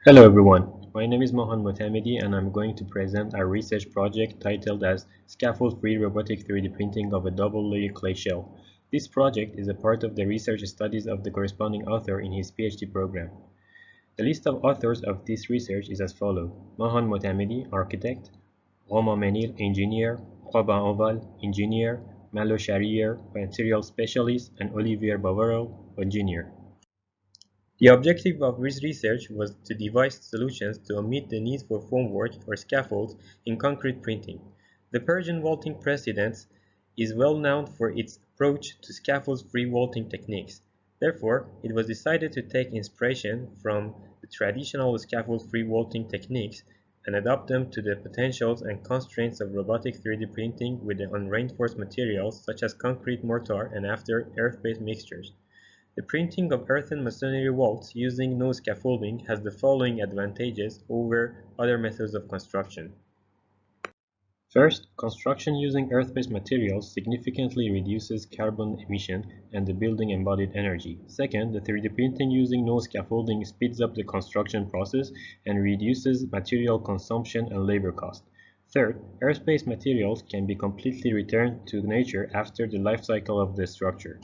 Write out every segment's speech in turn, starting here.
Hello everyone, my name is Mahan Motamedi and I'm going to present our research project titled as Scaffold-free robotic 3D printing of a double-layer clay shell. This project is a part of the research studies of the corresponding author in his PhD program. The list of authors of this research is as follows: Mahan Motamedi, architect; Romain Mesnil, engineer; Baverel, engineer; Malo, Charier, material specialist; and Olivier, Baverel, engineer. The objective of this research was to devise solutions to meet the need for formwork or scaffolds in concrete printing. The Persian vaulting precedent is well known for its approach to scaffold-free vaulting techniques. Therefore, it was decided to take inspiration from the traditional scaffold-free vaulting techniques and adapt them to the potentials and constraints of robotic 3D printing with the unreinforced materials such as concrete mortar and after earth-based mixtures. The printing of earthen masonry vaults using no scaffolding has the following advantages over other methods of construction. First, construction using earth-based materials significantly reduces carbon emission and the building embodied energy. Second, the 3D printing using no scaffolding speeds up the construction process and reduces material consumption and labor cost. Third, earth-based materials can be completely returned to nature after the life cycle of the structure.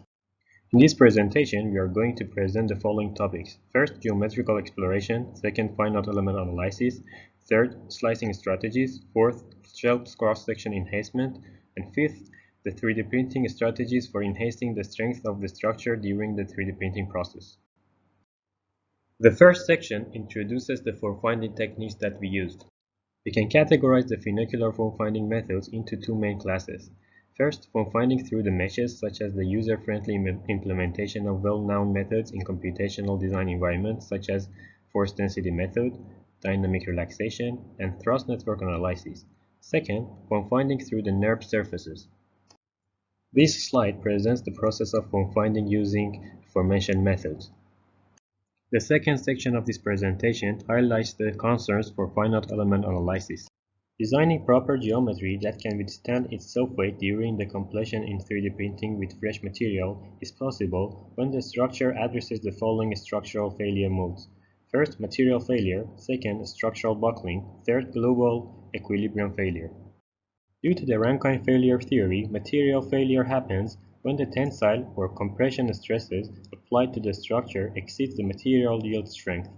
In this presentation, we are going to present the following topics. First, geometrical exploration. Second, finite element analysis. Third, slicing strategies. Fourth, shell cross-section enhancement. And fifth, the 3D printing strategies for enhancing the strength of the structure during the 3D printing process. The first section introduces the form-finding techniques that we used. We can categorize the funicular form-finding methods into two main classes. First, form finding through the meshes, such as the user-friendly implementation of well-known methods in computational design environments such as force density method, dynamic relaxation, and thrust network analysis. Second, form finding through the NURB surfaces. This slide presents the process of form finding using aforementioned methods. The second section of this presentation highlights the concerns for finite element analysis. Designing proper geometry that can withstand its self-weight during the completion in 3D printing with fresh material is possible when the structure addresses the following structural failure modes. First, material failure. Second, structural buckling. Third, global equilibrium failure. Due to the Rankine failure theory, material failure happens when the tensile or compression stresses applied to the structure exceeds the material yield strength.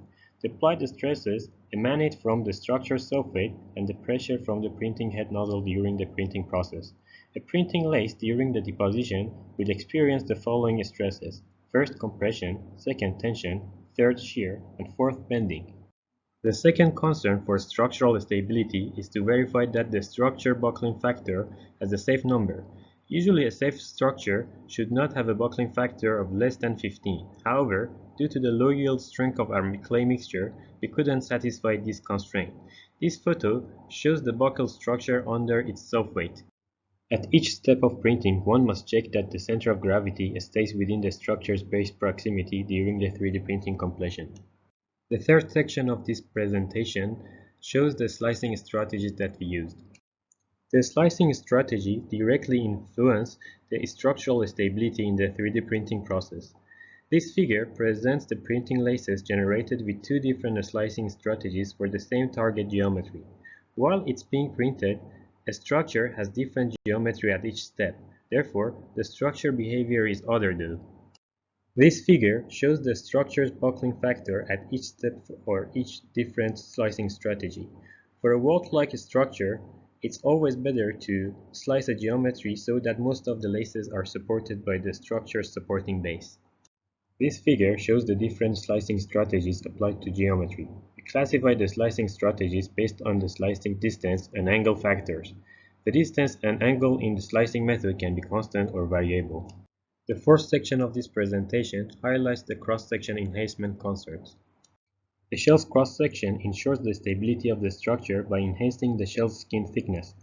The applied stresses emanate from the structure's self-weight and the pressure from the printing head nozzle during the printing process. A printing lathe during the deposition will experience the following stresses: first, compression; second, tension; third, shear; and fourth, bending. The second concern for structural stability is to verify that the structure buckling factor has a safe number. Usually a safe structure should not have a buckling factor of less than 15. However, due to the low yield strength of our clay mixture, we couldn't satisfy this constraint. This photo shows the buckled structure under its self-weight. At each step of printing, one must check that the center of gravity stays within the structure's base proximity during the 3D printing completion. The third section of this presentation shows the slicing strategies that we used. The slicing strategy directly influences the structural stability in the 3D printing process. This figure presents the printing laces generated with two different slicing strategies for the same target geometry. While it's being printed, a structure has different geometry at each step. Therefore, the structure behavior is ordered. This figure shows the structure's buckling factor at each step for each different slicing strategy. For a vault-like structure, it's always better to slice a geometry so that most of the laces are supported by the structure's supporting base. This figure shows the different slicing strategies applied to geometry. We classify the slicing strategies based on the slicing distance and angle factors. The distance and angle in the slicing method can be constant or variable. The fourth section of this presentation highlights the cross-section enhancement concerns. The shell's cross-section ensures the stability of the structure by enhancing the shell's skin thickness.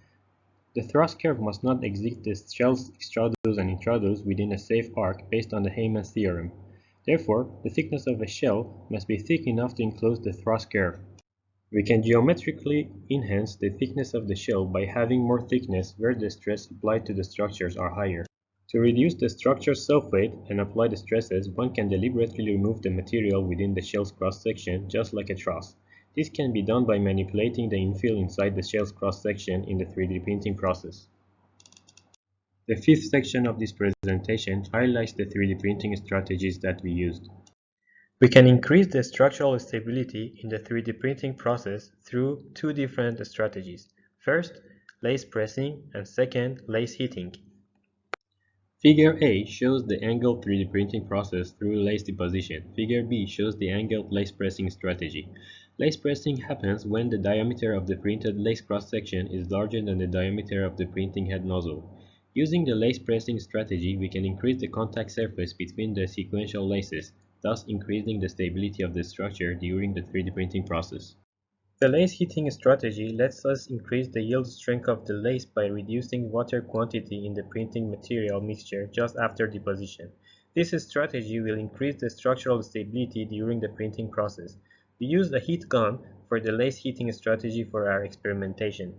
The thrust curve must not exceed the shell's extrudus and intrudus within a safe arc based on the Hayman's theorem. Therefore, the thickness of a shell must be thick enough to enclose the thrust curve. We can geometrically enhance the thickness of the shell by having more thickness where the stress applied to the structures are higher. To reduce the structure's self-weight and apply the stresses, one can deliberately remove the material within the shell's cross-section, just like a truss. This can be done by manipulating the infill inside the shell's cross-section in the 3D printing process. The fifth section of this presentation highlights the 3D printing strategies that we used. We can increase the structural stability in the 3D printing process through two different strategies. First, lace pressing, and second, lace heating. Figure A shows the angled 3D printing process through lace deposition. Figure B shows the angled lace pressing strategy. Lace pressing happens when the diameter of the printed lace cross-section is larger than the diameter of the printing head nozzle. Using the lace pressing strategy, we can increase the contact surface between the sequential laces, thus increasing the stability of the structure during the 3D printing process. The lace heating strategy lets us increase the yield strength of the lace by reducing water quantity in the printing material mixture just after deposition. This strategy will increase the structural stability during the printing process. We used a heat gun for the lace heating strategy for our experimentation.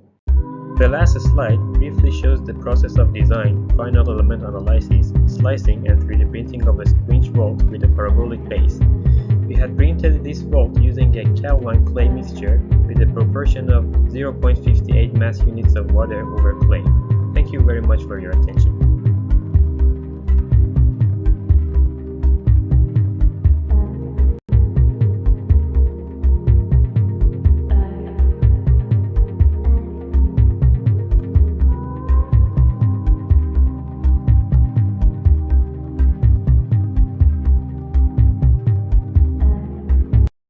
The last slide briefly shows the process of design, final element analysis, slicing, and 3D printing of a squinch vault with a parabolic base. We had printed this vault using a kaolin clay mixture with a proportion of 0.58 mass units of water over clay. Thank you very much for your attention.